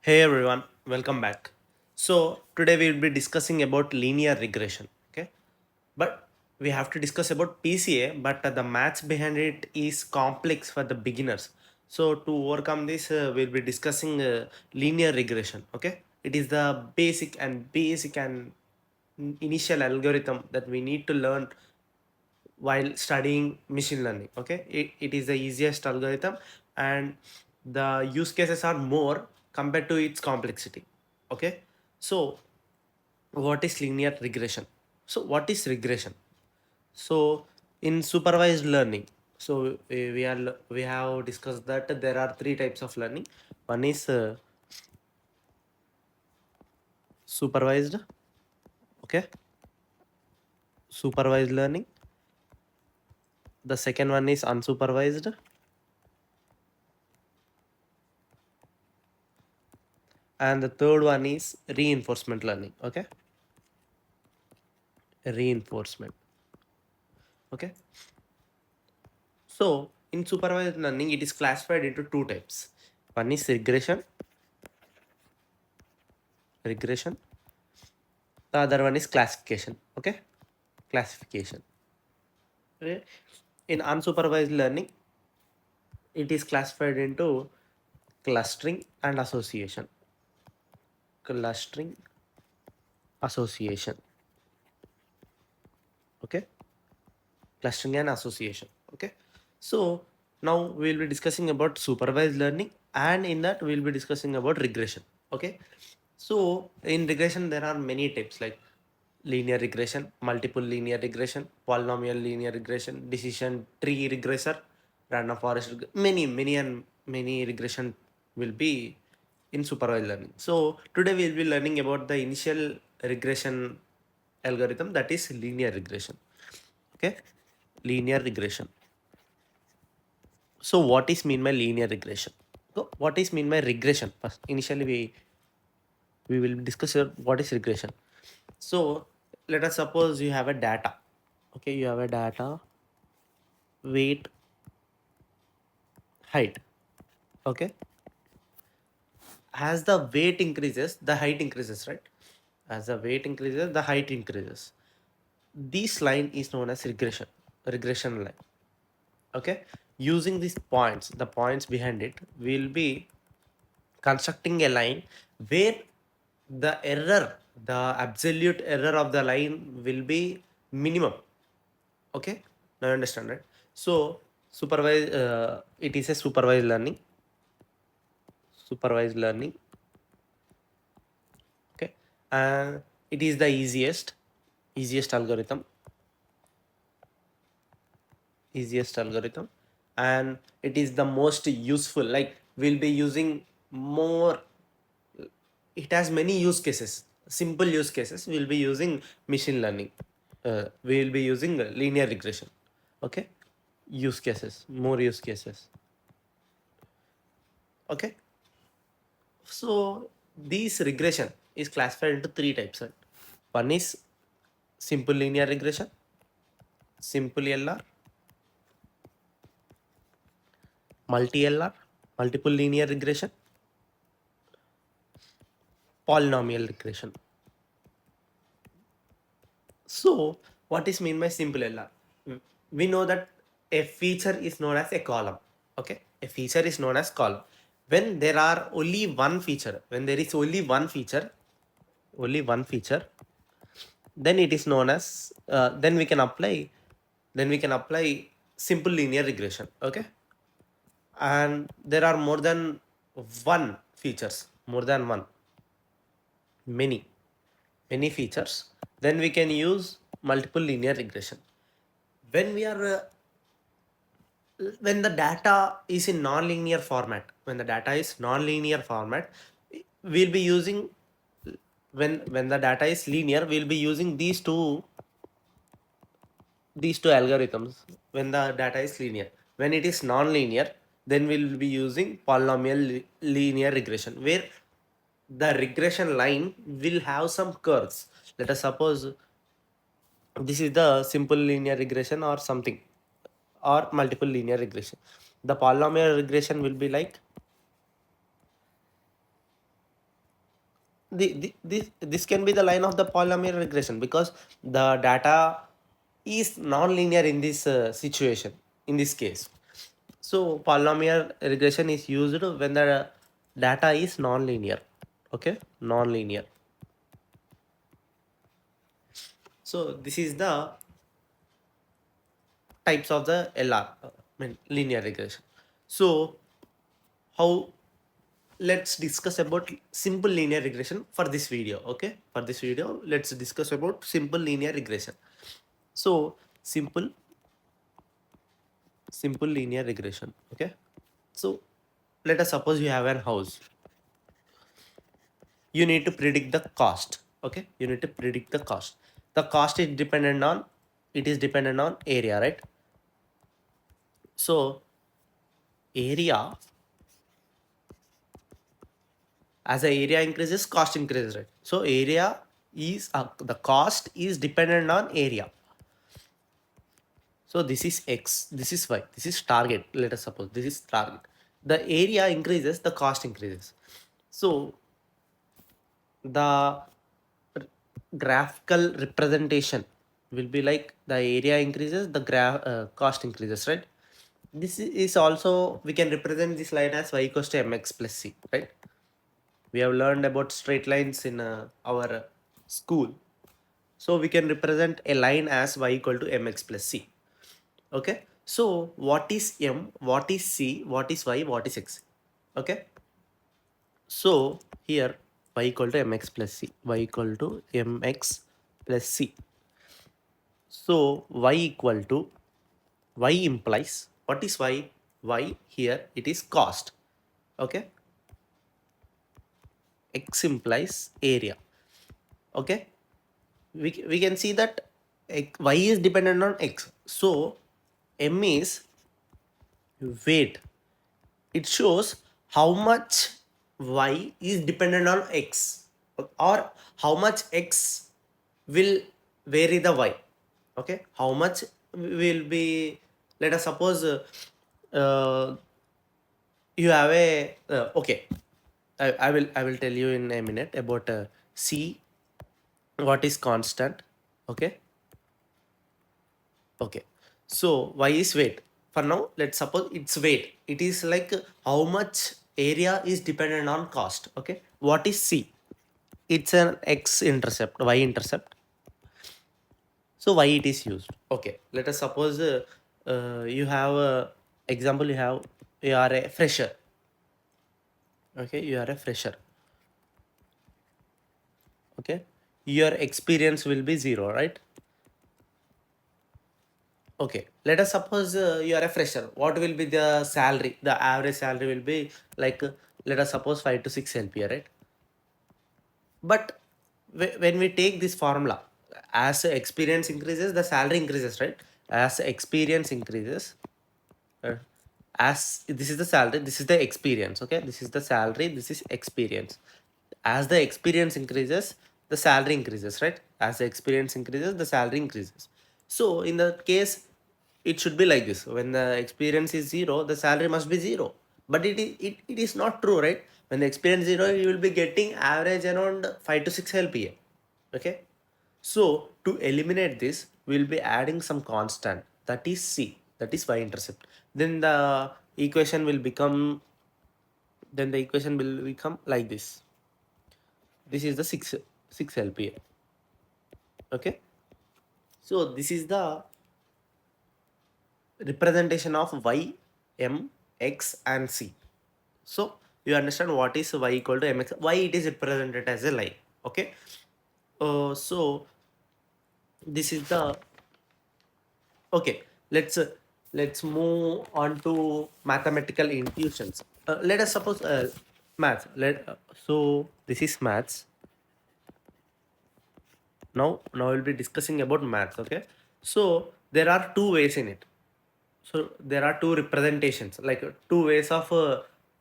Hey everyone, welcome back. So today we will be discussing about linear regression. Okay, but we have to discuss about PCA, but the maths behind it is complex for the beginners. So to overcome this, we'll be discussing linear regression. Okay, it is the basic and initial algorithm that we need to learn while studying machine learning. Okay, it is the easiest algorithm, and the use cases are more compared to its complexity. Okay, so what is linear regression? So what is regression? So in supervised learning, so we have discussed that there are three types of learning. One is supervised. Okay, supervised learning. The second one is unsupervised, and the third one is reinforcement learning. Okay, reinforcement. Okay, so in supervised learning it is classified into two types. One is regression. The other one is classification. Okay, classification. Okay. In unsupervised learning it is classified into clustering and association. Clustering, association. Okay, clustering and association. Okay, so now we'll be discussing about supervised learning, and in that we'll be discussing about regression. Okay, so in regression there are many types like linear regression, multiple linear regression, polynomial linear regression, decision tree regressor, random forest many regression will be in supervised learning. So today we'll be learning about the initial regression algorithm, that is linear regression. Okay, linear regression. So what is mean by linear regression? So what is mean by regression? First, initially we will discuss what is regression. So let us suppose you have a data. Okay, you have a data, weight, height. Okay, as the weight increases the height increases, right? As the weight increases the height increases. This line is known as regression line. Okay, using these points, the points behind it, will be constructing a line where the error, the absolute error of the line will be minimum. Okay, now you understand, right? So it is a supervised learning. Okay, and it is the easiest algorithm, and it is the most useful. Like we'll be using more, it has many use cases, simple use cases. We'll be using machine learning, we will be using linear regression. Okay, use cases, more use cases. Okay, so this regression is classified into three types, right? One is simple linear regression, simple LR, multi LR, multiple linear regression, polynomial regression. So, what is mean by simple LR? We know that a feature is known as a column. Okay, a feature is known as column. When there are only one feature, when there is only one feature, then it is known as then we can apply simple linear regression. Okay, and there are more than one features, more than one, many features, then we can use multiple linear regression. When we are when the data is in non-linear format, we'll be using, when the data is linear, we'll be using these two algorithms. When the data is linear, when it is non-linear, then we'll be using polynomial linear regression, where the regression line will have some curves. Let us suppose this is the simple linear regression or something, or multiple linear regression. The polynomial regression will be like this can be the line of the polynomial regression, because the data is non-linear in this situation, in this case. So polynomial regression is used when the data is non-linear. Okay, non-linear. So this is the types of the LR, mean linear regression. So how, let's discuss about simple linear regression for this video. Okay, for this video let's discuss about simple linear regression. So simple linear regression. Okay, so let us suppose you have a house. You need to predict the cost. Okay, you need to predict the cost. The cost is dependent on, it is dependent on area, right? So area, as the area increases, cost increases, right? So area is the cost is dependent on area. So this is x, this is y, this is target. Let us suppose this is target. The area increases, the cost increases. So the graphical representation will be like the area increases, the graph cost increases, right? This is also, we can represent this line as y equals to mx plus c, right? We have learned about straight lines in our school. So we can represent a line as y equal to mx plus c. Okay, so what is m, what is c, what is y, what is x? Okay, so here y equal to mx plus c, y equal to mx plus c. So y equal to, y implies, what is y? Y here it is cost. Okay, x implies area. Okay, we can see that y is dependent on x. So m is weight. It shows how much y is dependent on x, or how much x will vary the y. Okay, how much will be, let us suppose uh, you have a okay, I will tell you in a minute about c, what is constant. Okay, okay, so y is weight. For now let's suppose it's weight. It is like how much area is dependent on cost. Okay, what is c? It's an x intercept, y intercept. So why it is used? Okay, let us suppose you have a example, you are a fresher. Okay, you are a fresher. Okay, your experience will be 0, right? Okay, let us suppose you are a fresher. What will be the salary? The average salary will be like let us suppose 5 to 6 LPA, right? But when we take this formula, as experience increases, the salary increases, right? As experience increases, uh, as this is the salary, this is the experience. Okay, this is the salary, this is experience. As the experience increases, the salary increases, right? As the experience increases, the salary increases. So in the case, it should be like this: when the experience is 0, the salary must be 0. But it is not true, right? When the experience 0, you will be getting average around 5 to 6 LPA. Okay, so to eliminate this, we'll be adding some constant, that is c, that is y intercept. Then the equation will become, like this. This is the 6 LPA. Okay, so this is the representation of y, m, x and c. So you understand what is y equal to mx, why it is represented as a line. Okay, so this is the, okay, let's move on to mathematical intuitions. Let us suppose math. So this is maths. Now we'll be discussing about maths. Okay, so there are two ways in it. So there are two representations, like two ways of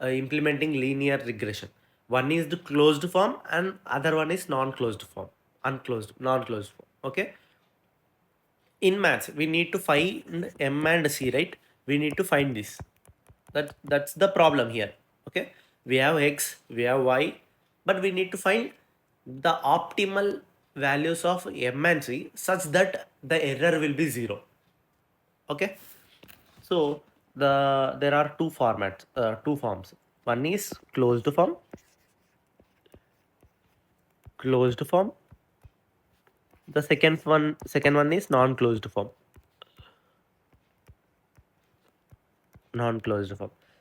implementing linear regression. One is the closed form, and other one is non-closed form, non-closed form. Okay, in maths we need to find m and c, right? We need to find this. That's the problem here. Okay, we have x, we have y, but we need to find the optimal values of m and c such that the error will be zero. Okay, so there are two forms. One is closed form. The second one is non-closed form.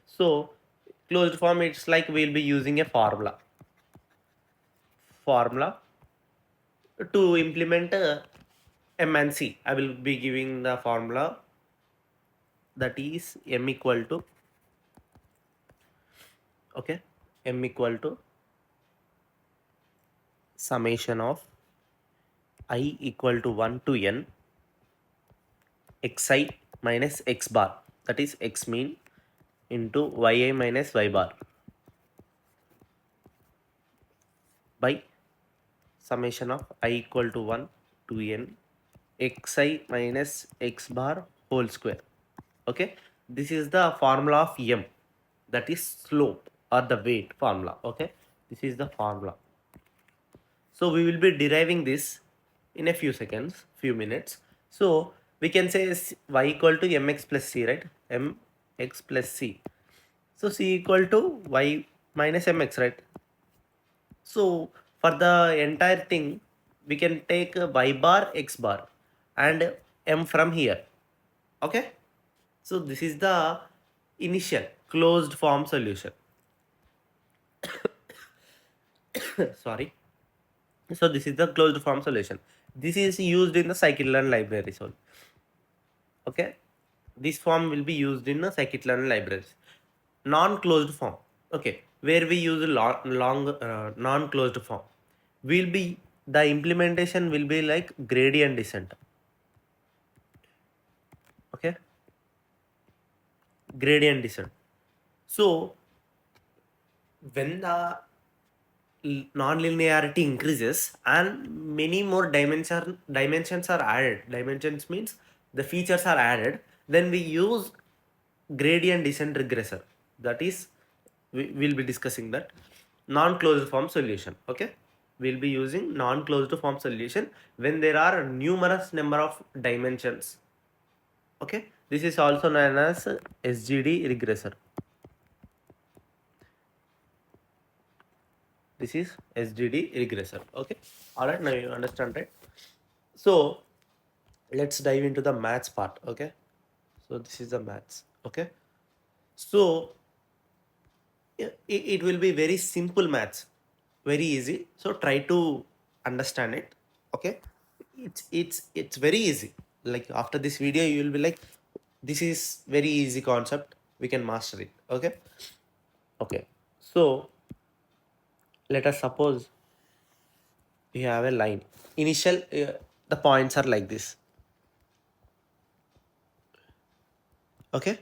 So closed form, it's like we'll be using a formula to implement m and c. I will be giving the formula, that is m equal to, okay, m equal to summation of I equal to 1 to n xi minus x bar, that is x mean, into yi minus y bar by summation of I equal to 1 to n xi minus x bar whole square. Okay, this is the formula of m, that is slope or the weight formula. Okay, this is the formula. So we will be deriving this in a few minutes. So we can say y equal to mx plus c, right? Mx plus c. So c equal to y minus mx, right? So for the entire thing, we can take y bar, x bar, and m from here. Okay. So this is the initial closed form solution. Sorry. So this is the closed form solution. This is used in the scikit-learn library. So okay, this form will be used in the scikit-learn libraries. Non-closed form. Okay, where we use a long non-closed form, will be the implementation will be like gradient descent. Okay, gradient descent. So when the non-linearity increases and many more dimensions are added, dimensions means the features are added, then we use gradient descent regressor. That is, we will be discussing that non-closed form solution. Okay, we'll be using non-closed form solution when there are numerous number of dimensions. Okay, this is also known as sgd regressor. This is sgd regressor. Okay, all right, now you understand, right? So let's dive into the maths part. Okay, so this is the maths. Okay, so it will be very simple maths, very easy. So try to understand it. Okay, it's very easy. Like after this video you will be like, this is very easy concept, we can master it. Okay, okay, so let us suppose you have a line. Initial the points are like this. Okay,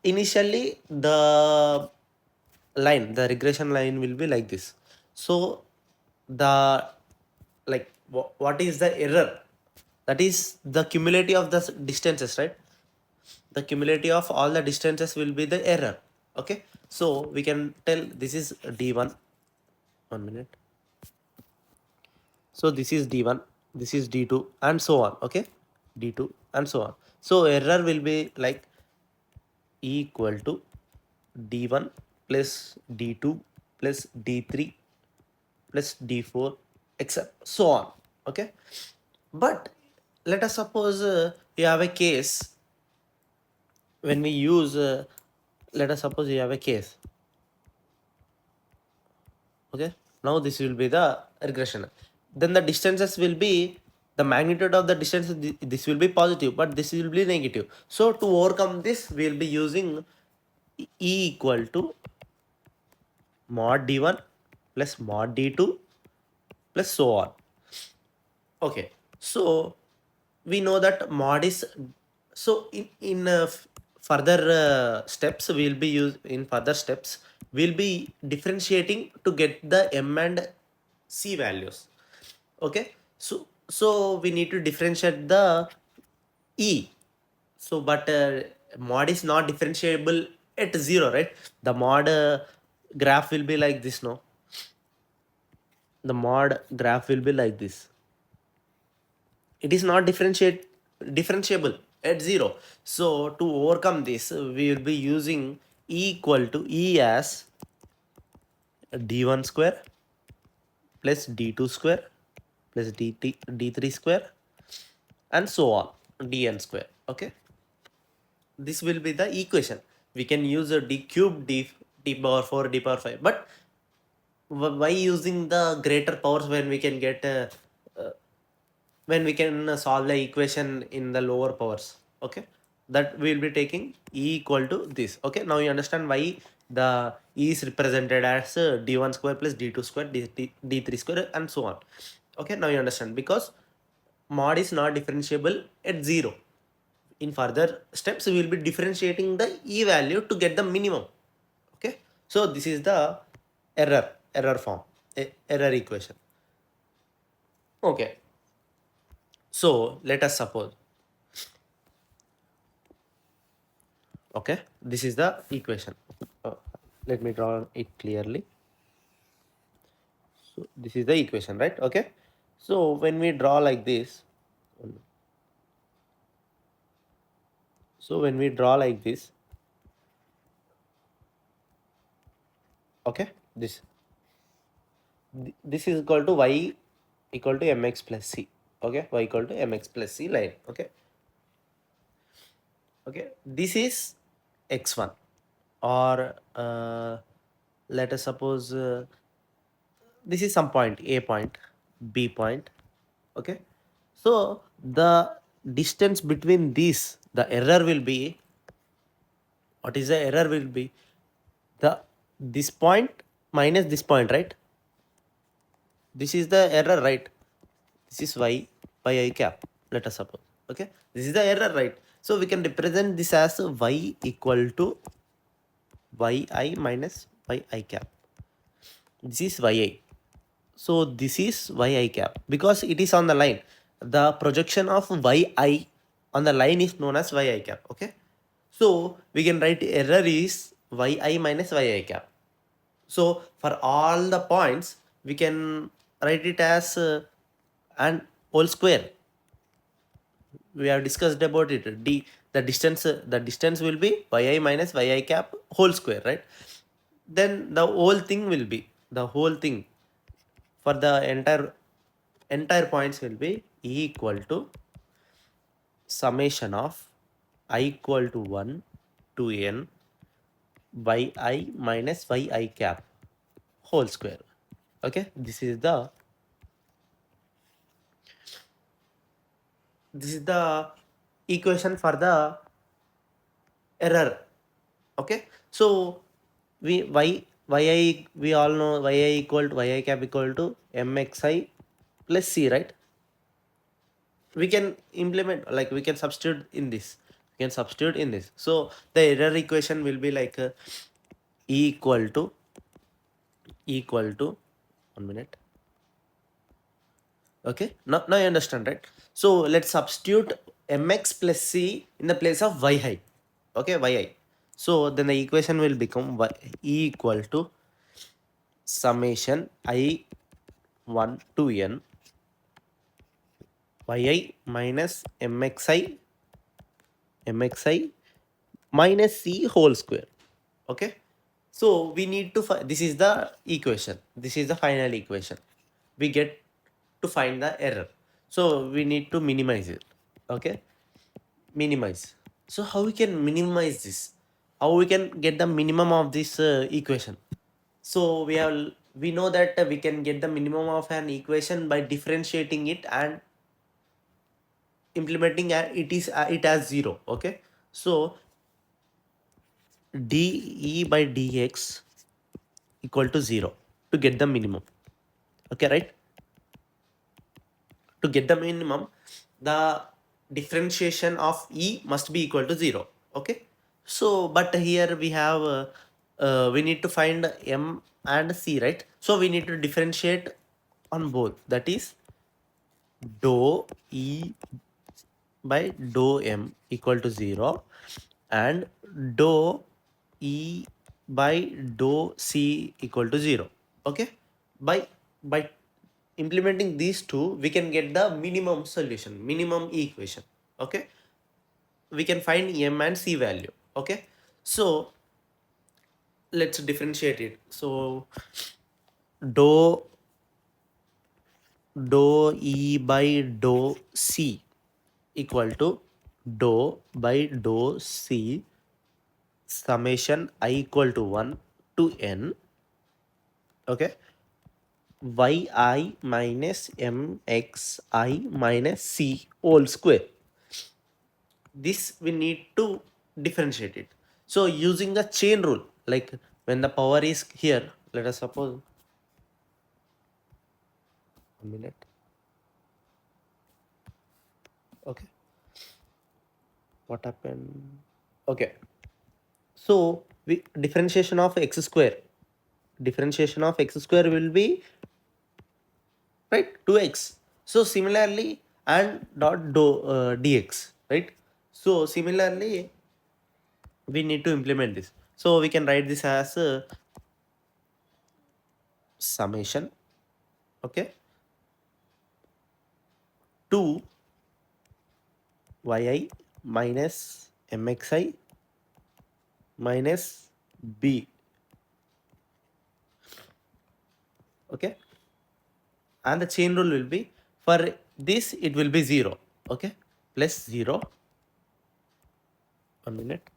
initially the regression line will be like this. So the, like, what is the error? That is the cumulative of the distances, right? The cumulative of all the distances will be the error. Okay, so we can tell this is d1. 1 minute. So this is d1, this is d2, and so on. Okay, d2 and so on. So error will be like E equal to d1 plus d2 plus d3 plus d4, except so on. Okay, but let us suppose you have a case when we use let us suppose you have a case. Okay, now this will be the regression. Then the distances will be, the magnitude of the distance, this will be positive but this will be negative. So to overcome this we will be using E equal to mod d1 plus mod d2 plus so on. Okay, so we know that mod is, so in further steps we'll be use in further steps we'll be differentiating to get the m and c values. Okay, so we need to differentiate the e. So but mod is not differentiable at 0, right? The mod graph will be like this, no? the mod graph will be like this. It is not differentiable at 0. So to overcome this, we will be using E equal to E as d1 square plus d2 square plus d3 square and so on, dn square. Okay, this will be the equation. We can use a d cube d power 4 d power 5, but why using the greater powers when we can get uh, when we can solve the equation in the lower powers? Okay, that we will be taking E equal to this. Okay, now you understand why the E is represented as d1 square plus d2 square d3 square and so on. Okay, now you understand, because mod is not differentiable at 0. In further steps we will be differentiating the E value to get the minimum. Okay, so this is the error form, error equation. Okay, so let us suppose, okay, this is the equation. uh, Let me draw it clearly. So this is the equation, right? Okay, so when we draw like this, so when we draw like this, okay, this is equal to y equal to mx plus c. Okay, y equal to mx plus c line. Okay, okay, this is x1, or let us suppose this is some point, a point, b point. Okay, so the distance between these, the error will be, what is the error will be, the this point minus this point, right? This is the error, right? This is y cap, let us suppose. Okay, this is the error, right? So we can represent this as y equal to yi minus yi cap. This is yi. So this is yi cap because it is on the line. The projection of yi on the line is known as yi cap. Okay, so we can write error is yi minus yi cap. So for all the points we can write it as and whole square. We have discussed about it. The distance will be yi minus yi cap whole square, right? Then the whole thing will be, the whole thing for the entire points will be E equal to summation of I equal to 1 to n yi minus yi cap whole square. Okay, this is the equation for the error. Okay, so we all know yi equal to yi cap equal to mxi plus c, right? We can implement, like we can substitute in this, so the error equation will be like e equal to 1 minute. Okay, now you understand, right? So let's substitute mx plus c in the place of yi. Okay, yi. So then the equation will become e equal to summation I 1 to n yi minus mxi minus c whole square. Okay, so we need to find, this is the equation, this is the final equation. We get to find the error, so we need to minimize it. Okay, minimize. So how we can minimize this, how we can get the minimum of this equation? So we know that we can get the minimum of an equation by differentiating it and implementing it as 0. Okay, so de by dx equal to 0 to get the minimum. Okay, right? To get the minimum, the differentiation of E must be equal to 0. Okay, so but here we have we need to find M and C, right? So we need to differentiate on both, that is dou E by dou M equal to 0 and dou E by dou C equal to 0. Okay, by by implementing these two, we can get the minimum solution, minimum equation. Okay, we can find m and c value. Okay, so let's differentiate it. So dou e by dou c equal to dou by dou c summation I equal to 1 to n. Okay, yi minus mxi minus c whole square. This we need to differentiate it. So using the chain rule, like when the power is here, let us suppose, 1 minute. Okay, what happened? Okay, so we differentiation of x square. Differentiation of x square will be right 2x. So similarly, and dot dx, right? So similarly, we need to implement this. So we can write this as summation. Okay, 2 yi minus mxi minus b. Okay, and the chain rule will be, for this it will be 0. Okay, plus 0. 1 minute.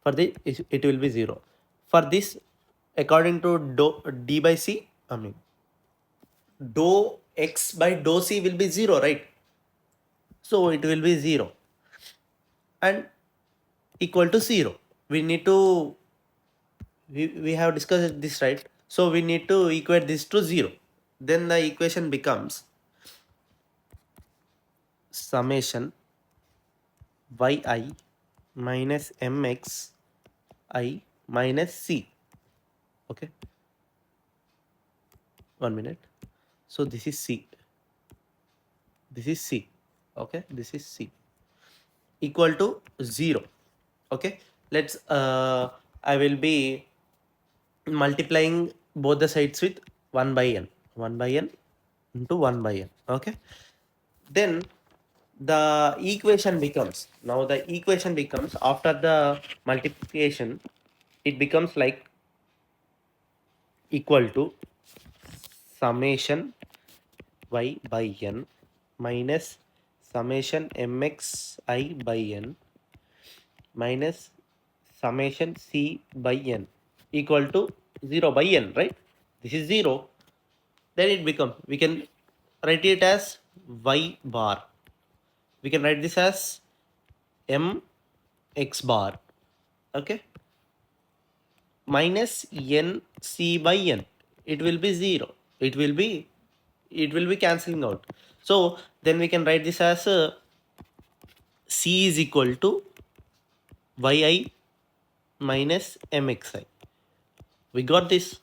For this it will be 0. For this, according to d by c, I mean dou x by dou c will be 0, right? So it will be 0 and equal to 0. We need to, we have discussed this, right? So we need to equate this to 0. Then the equation becomes summation yi minus mx I minus c. Okay, 1 minute. So this is c, this is c. Okay, this is c equal to 0. Okay, let's I will be multiplying both the sides with 1 by n, 1 by n into 1 by n. Okay, then the equation becomes, now the equation becomes, after the multiplication, it becomes like equal to summation y by n minus summation mxi by n minus summation c by n equal to 0 by n, right? This is 0. Then it becomes, we can write it as y bar. We can write this as m x bar. Okay, minus n c by n, it will be 0. It will be, it will be cancelling out. So then we can write this as c is equal to yi minus mxi. We got this,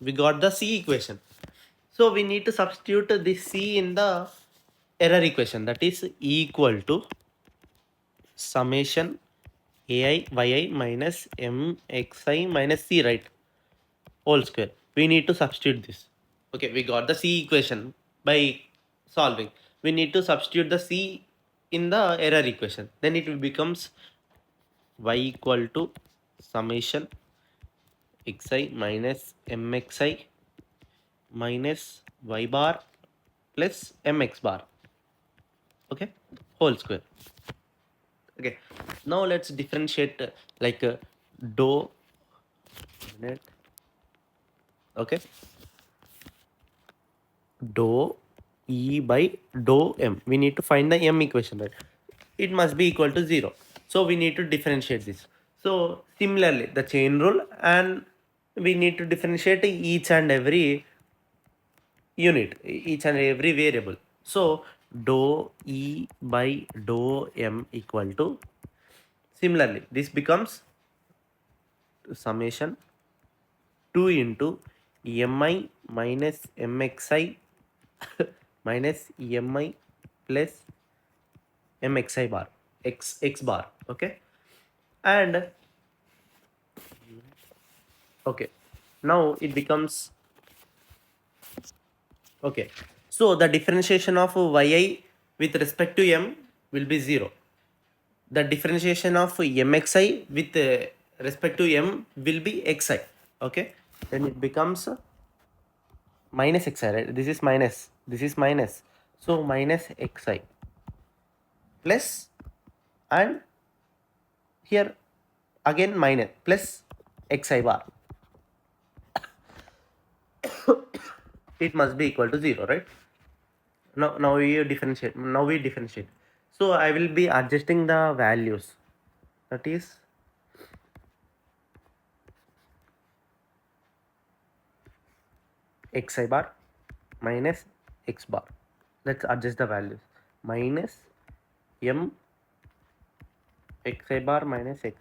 we got the c equation. So we need to substitute this c in the error equation, that is equal to summation ai yi minus mxi minus c, right? Whole square. We need to substitute this. Okay, we got the c equation by solving. We need to substitute the c in the error equation. Then it becomes y equal to summation xi minus mxi minus y bar plus mx bar. Okay, whole square. Okay, now let's differentiate like dou. Okay, dou e by dou m. We need to find the m equation, right? It must be equal to 0. So we need to differentiate this. So similarly, the chain rule, and we need to differentiate each and every unit, each and every variable. So dou e by dou m equal to, similarly, this becomes summation 2 into mi minus mxi minus mi plus mxi bar, x bar. Okay, and okay, now it becomes Okay. So the differentiation of yi with respect to m will be 0. The differentiation of mxi with respect to m will be xi. Okay. Then it becomes minus xi, right? This is minus. This is minus. So minus xi plus, and here again minus plus xi bar. It must be equal to 0, right? Now we differentiate. Now we differentiate. So I will be adjusting the values. That is xi bar minus x bar. Let's adjust the values. Minus m xi bar minus xi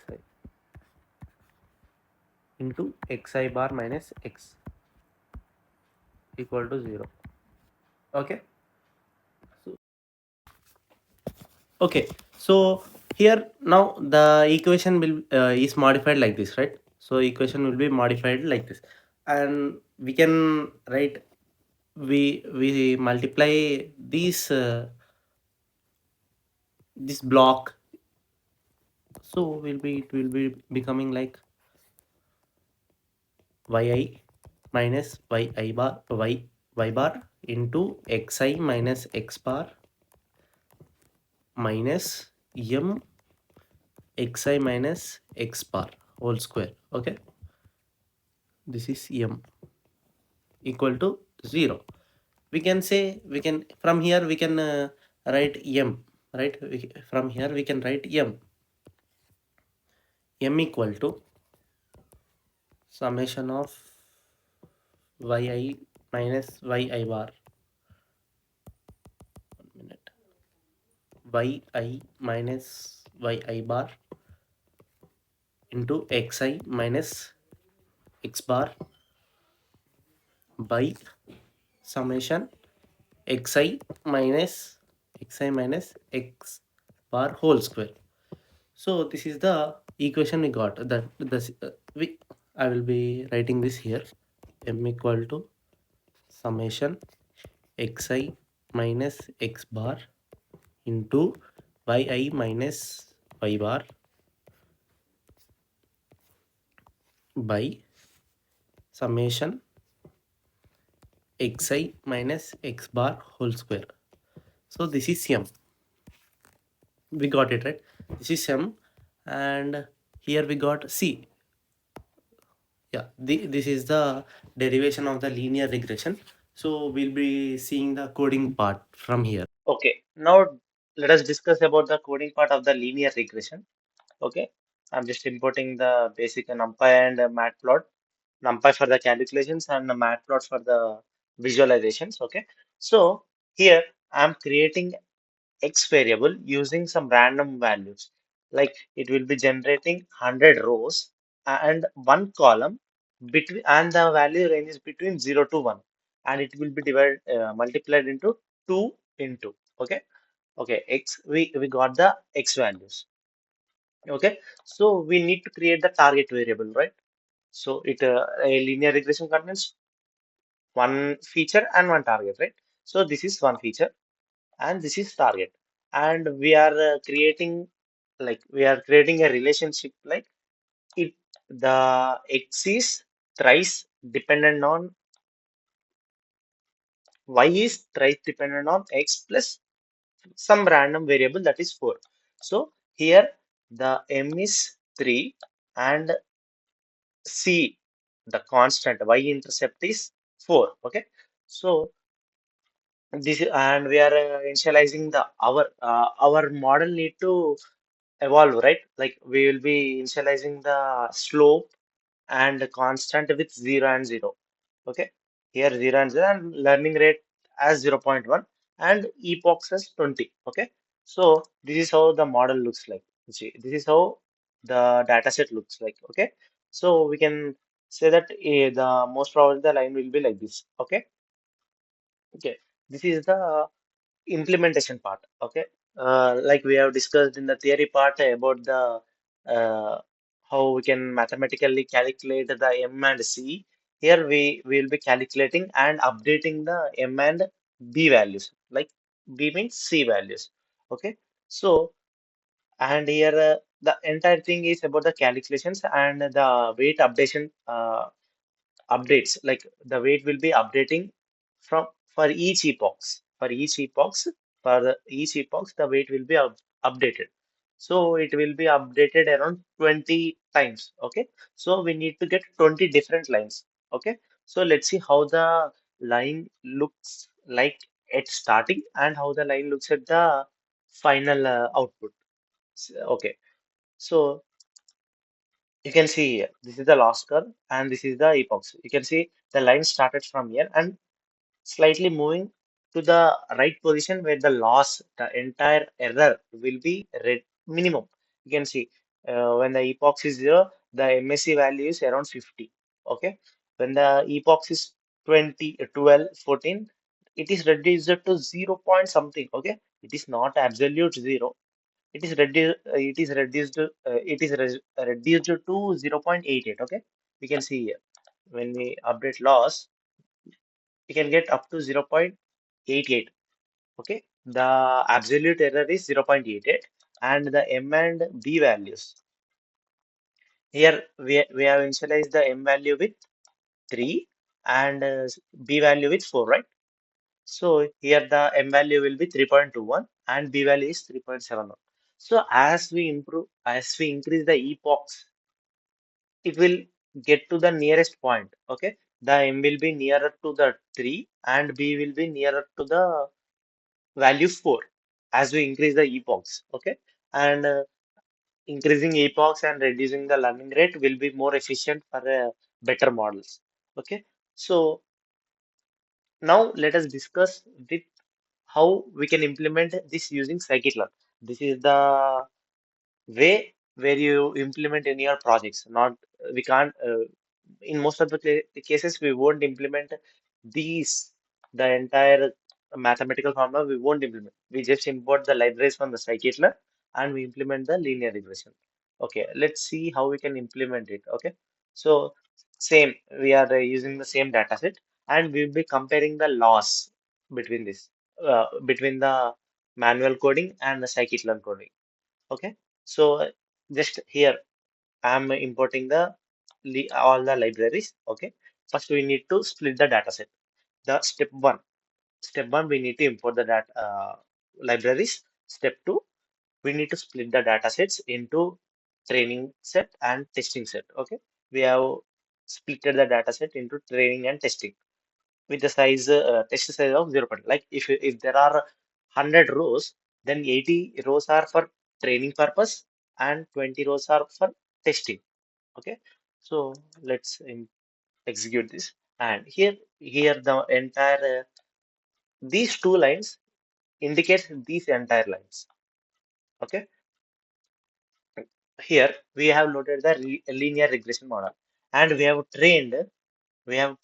into xi bar minus x equal to 0. Okay. So, okay. So here now the equation will is modified like this, right? So equation will be modified like this, and we can write, we multiply this block, so it will be becoming like yi minus yi bar y bar into xi minus x bar minus m xi minus x bar whole square. Okay, this is m equal to 0. We can say, we can from here we can write m, right? From here we can write m equal to summation of yi minus yi bar, 1 minute, yi minus yi bar into xi minus x bar by summation xi minus x bar whole square. So this is the equation we got. That this we I will be writing this here. M equal to summation xi minus x bar into yi minus y bar by summation xi minus x bar whole square. So this is m. We got it, right? This is m, and here we got c. Yeah, this is the derivation of the linear regression. So we'll be seeing the coding part from here. Okay, now let us discuss about the coding part of the linear regression. Okay, I'm just importing the basic NumPy and Matplot. NumPy for the calculations and the Matplot for the visualizations. Okay, so here I'm creating X variable using some random values. Like it will be generating 100 rows and one column between, and the value range is between 0 to 1, and it will be divided multiplied into 2 into. Okay, okay, X, we got the X values. Okay, so we need to create the target variable, right? So a linear regression contains one feature and one target, right? So this is one feature and this is target, and we are creating, like we are creating a relationship, like it, the X is thrice dependent on y, is thrice dependent on x plus some random variable, that is 4. So here the m is 3 and c, the constant y intercept is 4. Okay, so this and we are initializing the our model need to evolve, right? Like we will be initializing the slope and constant with 0 and 0. Okay, here 0 and 0, and learning rate as 0.1 and epochs as 20. Okay, so this is how the model looks like. See, this is how the data set looks like. Okay, so we can say that the most probably the line will be like this. Okay, okay, this is the implementation part. Okay, like we have discussed in the theory part about the how we can mathematically calculate the m and c. Here we will be calculating and updating the M and B values. Like B means C values. Okay. So, and here the entire thing is about the calculations and the weight updation updates. Like the weight will be updating from for each epochs. For each epochs, the weight will be updated. So it will be updated around 20 times. Okay. So we need to get 20 different lines. Okay. So let's see how the line looks like at starting and how the line looks at the final output. Okay. So you can see here, this is the last curve and this is the epochs. You can see the line started from here and slightly moving to the right position where the loss, the entire error will be minimum. You can see when the epoch is 0, the MSC value is around 50. Okay. When the epoch is 20, 12, 14, it is reduced to 0 point something. Okay. It is not absolute 0. It is reduced to 0.88. Okay. We can see here. When we update loss, we can get up to 0.88. Okay, the absolute error is 0.88 and the M and B values. Here we have initialized the M value with 3 and B value with 4, right? So here the M value will be 3.21 and B value is 3.71. So as we increase the epochs, it will get to the nearest point. Okay, the M will be nearer to the 3 and B will be nearer to the value 4 as we increase the epochs. Okay, and increasing epochs and reducing the learning rate will be more efficient for better models. Okay, so now let us discuss with how we can implement this using scikit-learn. This is the way where you implement in your projects. Not we can't in most of the cases we won't implement these the entire mathematical formula we won't implement. We just import the libraries from the scikit-learn and we implement the linear regression. Okay, let's see how we can implement it. Okay, so same we are using the same data set and we'll be comparing the loss between this between the manual coding and the scikit-learn coding. Okay, so just here I'm importing all the libraries. Okay, first we need to split the data set. The step one, we need to import the data libraries. Step two, we need to split the data sets into training set and testing set. Okay, we have splitted the data set into training and testing with the test size of 0. Like if there are 100 rows, then 80 rows are for training purpose and 20 rows are for testing. Okay, so let's execute this. And here the entire these two lines indicate these entire lines. Okay, here we have loaded the linear regression model and we have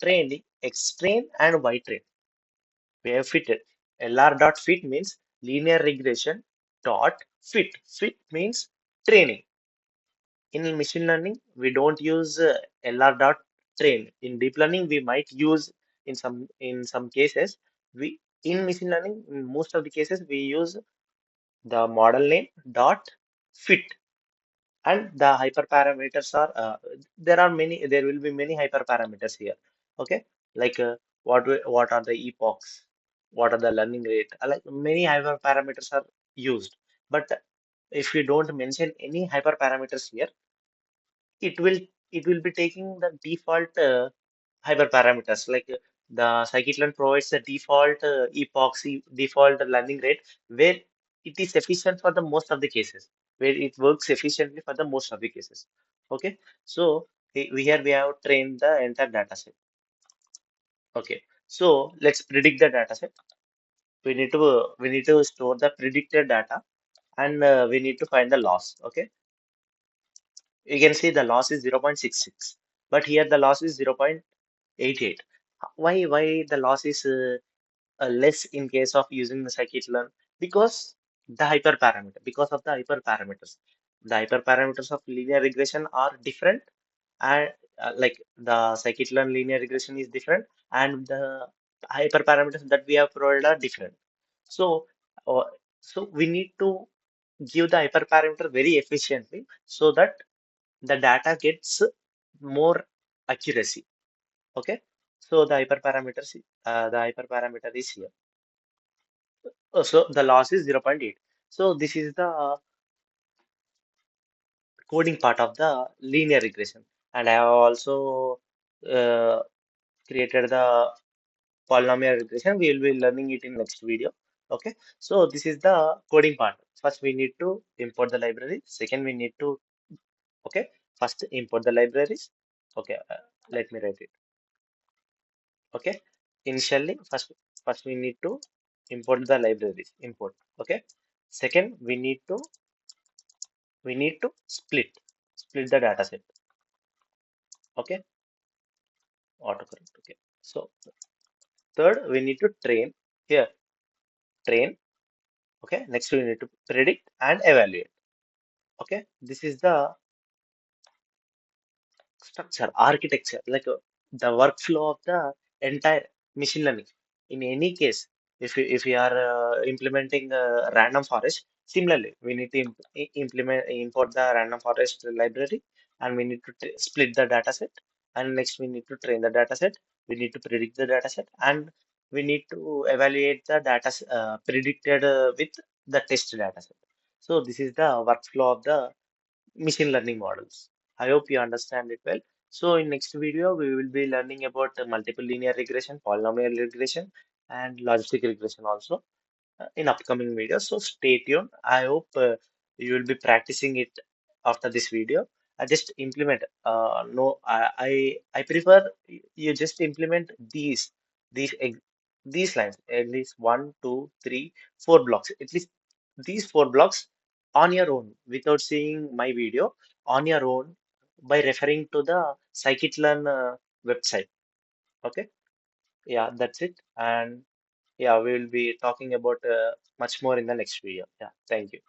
trained X train and Y train. We have fitted. LR.fit means linear regression dot fit. Fit means training. In machine learning, we don't use LR dot train. In deep learning, we might use in some cases. We in machine learning, in most of the cases, we use the model name dot fit, and the hyperparameters are there will be many hyperparameters here. Okay, like what are the epochs, what are the learning rate, like many hyperparameters are used. But if we don't mention any hyperparameters here, it will it will be taking the default hyperparameters. Like the scikit-learn provides the default epoxy default learning rate where it is efficient for the most of the cases, where it works efficiently for the most of the cases. Okay, so here we have trained the entire data set. Okay, so let's predict the data set. We need to store the predicted data and we need to find the loss. Okay, you can see the loss is 0.66, but here the loss is 0.88. Why the loss is less in case of using the scikit-learn? Because because of the hyperparameters. The hyperparameters of linear regression are different, and like the scikit-learn linear regression is different, and the hyperparameters that we have provided are different. So, uh, so we need to give the hyperparameter very efficiently so that the data gets more accuracy. Okay. So the hyperparameter is here. So the loss is 0.8. So this is the coding part of the linear regression. And I have also uh, created the polynomial regression. We will be learning it in next video. Okay. So this is the coding part. First, we need to import the library. Second, we need to, okay. First, import the libraries. Okay. Let me write it. Okay. Initially, first we need to import the libraries. Import. Okay. Second, we need to split the data set. Okay. Autocorrect. Okay. So third, we need to train. Okay. Next, we need to predict and evaluate. Okay. This is the structure, architecture, like the workflow of the entire machine learning. In any case, if we are implementing random forest, similarly, we need to import the random forest library, and we need to split the data set, and next we need to train the data set, we need to predict the data set, and we need to evaluate the data predicted with the test data set. So this is the workflow of the machine learning models. I hope you understand it well. So in next video, we will be learning about multiple linear regression, polynomial regression, and logistic regression also in upcoming videos. So stay tuned. I hope you will be practicing it after this video. I just implement. No, I prefer you just implement these ex- these lines, at least one, two, three, four blocks. At least these four blocks on your own without seeing my video, on your own by referring to the scikit-learn website. Okay. Yeah, that's it. And yeah, we will be talking about much more in the next video. Yeah, thank you.